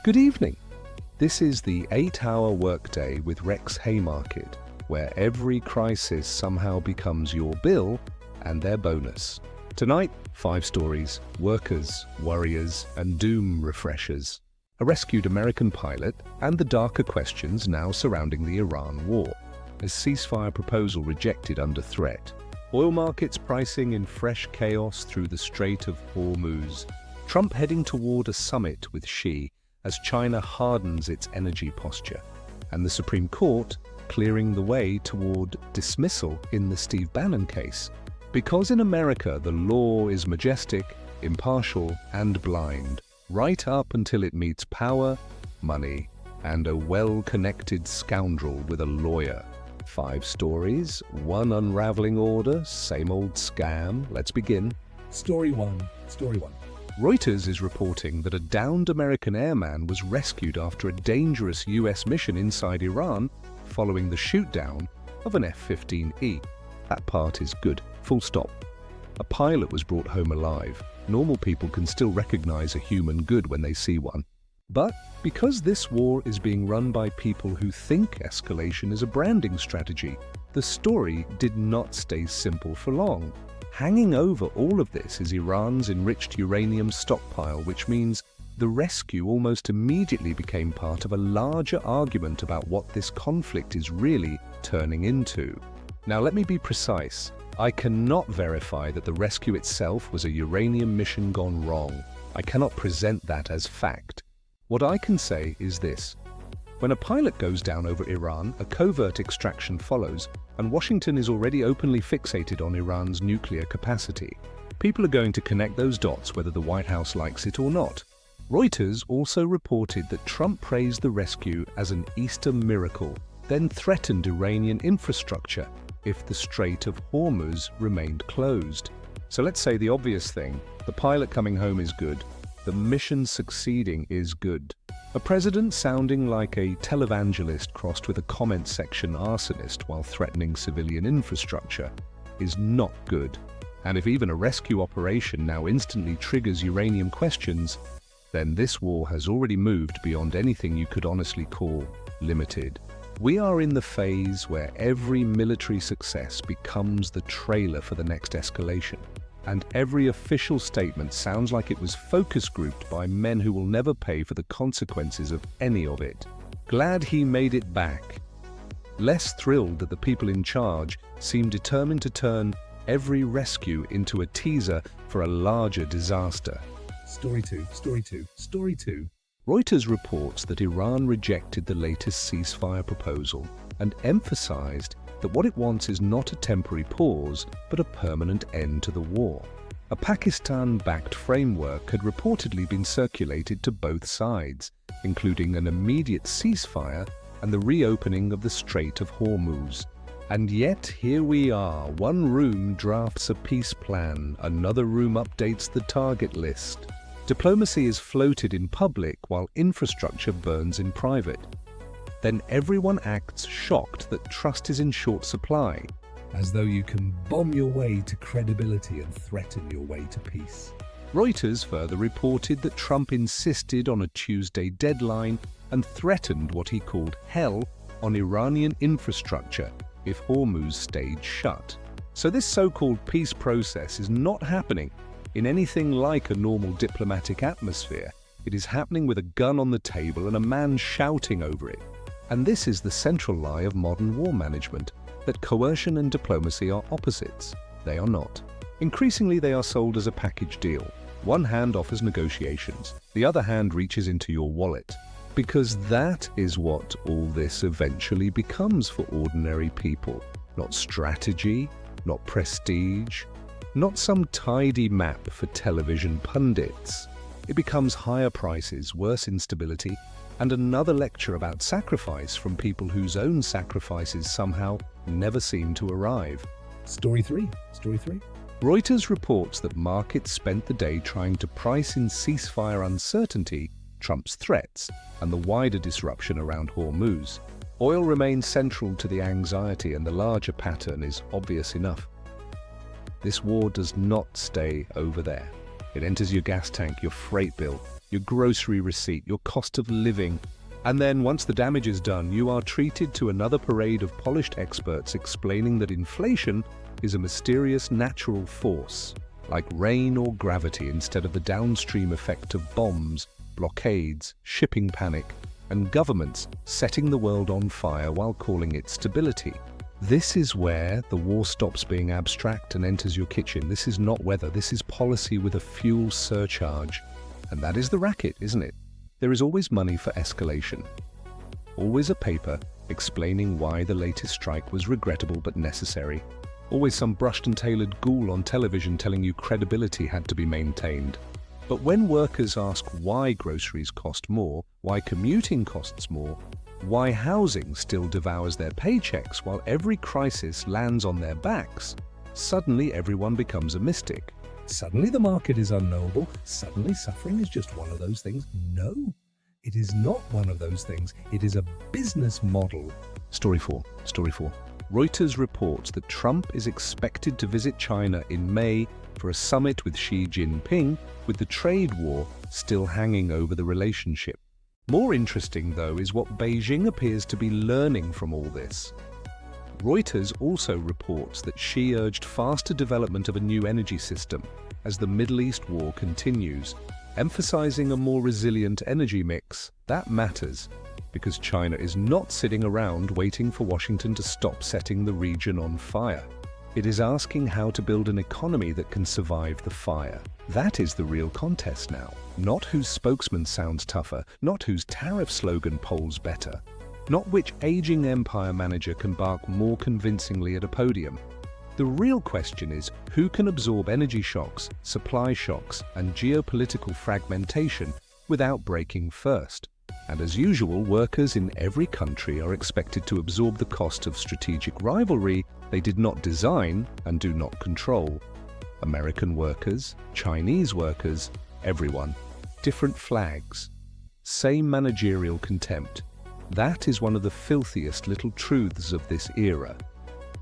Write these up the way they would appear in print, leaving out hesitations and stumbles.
Good evening. This is the 8-hour workday with Rex Haymarket, where every crisis somehow becomes your bill and their bonus. Tonight, 5 stories, workers, warriors, and doom refreshers. A rescued American pilot and the darker questions now surrounding the Iran war. A ceasefire proposal rejected under threat. Oil markets pricing in fresh chaos through the Strait of Hormuz. Trump heading toward a summit with Xi as China hardens its energy posture. And the Supreme Court clearing the way toward dismissal in the Steve Bannon case. Because in America the law is majestic, impartial, and blind, right up until it meets power, money, and a well-connected scoundrel with a lawyer. 5 stories, 1 unraveling order, same old scam. Let's begin. Story 1. Reuters is reporting that a downed American airman was rescued after a dangerous US mission inside Iran following the shoot-down of an F-15E. That part is good. Full stop. A pilot was brought home alive. Normal people can still recognize a human good when they see one. But because this war is being run by people who think escalation is a branding strategy, the story did not stay simple for long. Hanging over all of this is Iran's enriched uranium stockpile, which means the rescue almost immediately became part of a larger argument about what this conflict is really turning into. Now let me be precise. I cannot verify that the rescue itself was a uranium mission gone wrong. I cannot present that as fact. What I can say is this. When a pilot goes down over Iran, a covert extraction follows, and Washington is already openly fixated on Iran's nuclear capacity. People are going to connect those dots whether the White House likes it or not. Reuters also reported that Trump praised the rescue as an Easter miracle, then threatened Iranian infrastructure if the Strait of Hormuz remained closed. So let's say the obvious thing, the pilot coming home is good, the mission succeeding is good. A president sounding like a televangelist crossed with a comment section arsonist while threatening civilian infrastructure is not good. And if even a rescue operation now instantly triggers uranium questions, then this war has already moved beyond anything you could honestly call limited. We are in the phase where every military success becomes the trailer for the next escalation. And every official statement sounds like it was focus grouped by men who will never pay for the consequences of any of it. Glad he made it back. Less thrilled that the people in charge seem determined to turn every rescue into a teaser for a larger disaster. Story 2. Reuters reports that Iran rejected the latest ceasefire proposal and emphasized that what it wants is not a temporary pause, but a permanent end to the war. A Pakistan-backed framework had reportedly been circulated to both sides, including an immediate ceasefire and the reopening of the Strait of Hormuz. And yet here we are, one room drafts a peace plan, another room updates the target list. Diplomacy is floated in public while infrastructure burns in private. Then everyone acts shocked that trust is in short supply. As though you can bomb your way to credibility and threaten your way to peace. Reuters further reported that Trump insisted on a Tuesday deadline and threatened what he called hell on Iranian infrastructure if Hormuz stayed shut. So this so-called peace process is not happening in anything like a normal diplomatic atmosphere. It is happening with a gun on the table and a man shouting over it. And this is the central lie of modern war management, that coercion and diplomacy are opposites. They are not. Increasingly, they are sold as a package deal. One hand offers negotiations, the other hand reaches into your wallet. Because that is what all this eventually becomes for ordinary people. Not strategy, not prestige, not some tidy map for television pundits. It becomes higher prices, worse instability, and another lecture about sacrifice from people whose own sacrifices somehow never seem to arrive. Story 3. Reuters reports that markets spent the day trying to price in ceasefire uncertainty, Trump's threats, and the wider disruption around Hormuz. Oil remains central to the anxiety, and the larger pattern is obvious enough. This war does not stay over there. It enters your gas tank, your freight bill, your grocery receipt, your cost of living. And then once the damage is done, you are treated to another parade of polished experts explaining that inflation is a mysterious natural force, like rain or gravity, instead of the downstream effect of bombs, blockades, shipping panic, and governments setting the world on fire while calling it stability. This is where the war stops being abstract and enters your kitchen. This is not weather, this is policy with a fuel surcharge. And that is the racket, isn't it? There is always money for escalation. Always a paper explaining why the latest strike was regrettable but necessary. Always some brushed and tailored ghoul on television telling you credibility had to be maintained. But when workers ask why groceries cost more, why commuting costs more, why housing still devours their paychecks while every crisis lands on their backs, suddenly everyone becomes a mystic. Suddenly the market is unknowable. Suddenly suffering is just one of those things. No, it is not one of those things. It is a business model. Story 4. Reuters reports that Trump is expected to visit China in May for a summit with Xi Jinping, with the trade war still hanging over the relationship. More interesting, though, is what Beijing appears to be learning from all this. Reuters also reports that Xi urged faster development of a new energy system as the Middle East war continues, emphasizing a more resilient energy mix. That matters, because China is not sitting around waiting for Washington to stop setting the region on fire. It is asking how to build an economy that can survive the fire. That is the real contest now. Not whose spokesman sounds tougher, not whose tariff slogan polls better, not which aging empire manager can bark more convincingly at a podium. The real question is who can absorb energy shocks, supply shocks, and geopolitical fragmentation without breaking first. And as usual, workers in every country are expected to absorb the cost of strategic rivalry they did not design and do not control. American workers, Chinese workers, everyone. Different flags. Same managerial contempt. That is one of the filthiest little truths of this era.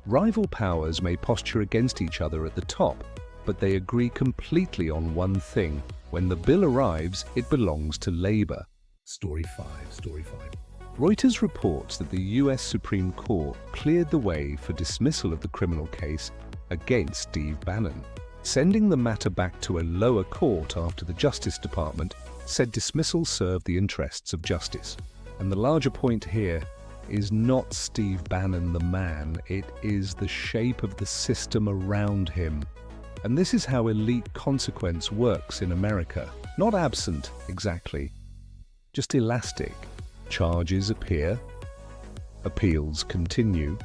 Rival powers may posture against each other at the top, but they agree completely on one thing. When the bill arrives, it belongs to labor. Story 5. Reuters reports that the US Supreme Court cleared the way for dismissal of the criminal case against Steve Bannon, sending the matter back to a lower court after the Justice Department said dismissal served the interests of justice. And the larger point here is not Steve Bannon the man, it is the shape of the system around him. And this is how elite consequence works in America. Not absent, exactly, just elastic. Charges appear, appeals continue,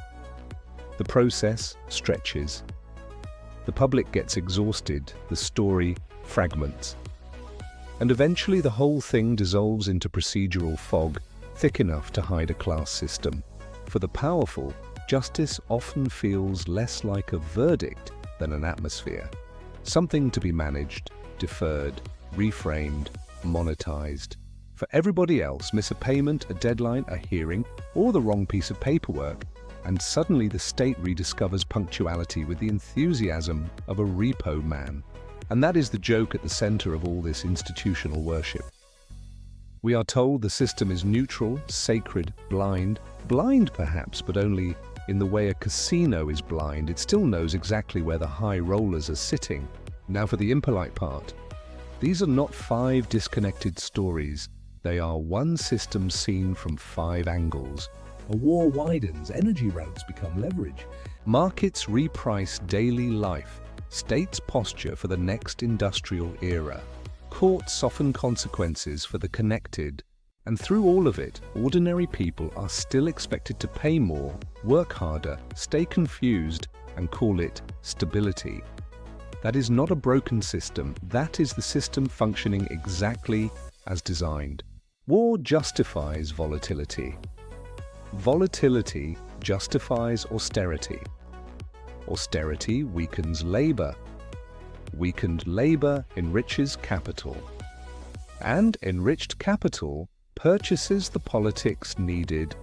the process stretches, the public gets exhausted, the story fragments, and eventually the whole thing dissolves into procedural fog, thick enough to hide a class system. For the powerful, justice often feels less like a verdict than an atmosphere, something to be managed, deferred, reframed, monetized. For everybody else, miss a payment, a deadline, a hearing, or the wrong piece of paperwork, and suddenly the state rediscovers punctuality with the enthusiasm of a repo man. And that is the joke at the center of all this institutional worship. We are told the system is neutral, sacred, blind perhaps, but only in the way a casino is blind. It still knows exactly where the high rollers are sitting. Now for the impolite part. These are not 5 disconnected stories. They are one system seen from 5 angles. A war widens, energy routes become leverage. Markets reprice daily life, states posture for the next industrial era. Courts soften consequences for the connected. And through all of it, ordinary people are still expected to pay more, work harder, stay confused, and call it stability. That is not a broken system. That is the system functioning exactly as designed. War justifies volatility. Volatility justifies austerity. Austerity weakens labor. Weakened labor enriches capital. And enriched capital purchases the politics needed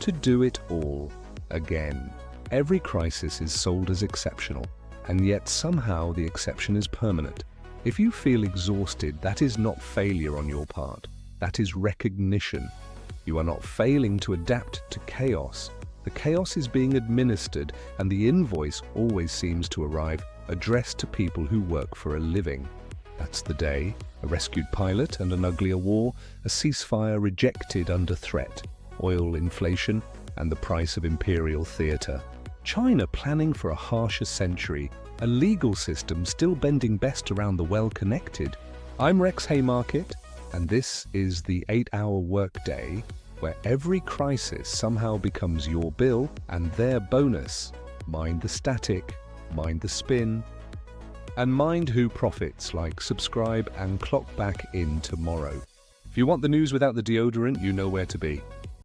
to do it all again. Every crisis is sold as exceptional, and yet somehow the exception is permanent. If you feel exhausted, that is not failure on your part. That is recognition. You are not failing to adapt to chaos. The chaos is being administered, and the invoice always seems to arrive addressed to people who work for a living. That's the day, a rescued pilot and an uglier war, a ceasefire rejected under threat, oil inflation, and the price of imperial theatre. China planning for a harsher century, a legal system still bending best around the well-connected. I'm Rex Haymarket, and this is the 8-hour workday, where every crisis somehow becomes your bill and their bonus. Mind the static, mind the spin, and mind who profits. Like, subscribe, and clock back in tomorrow. If you want the news without the deodorant, you know where to be.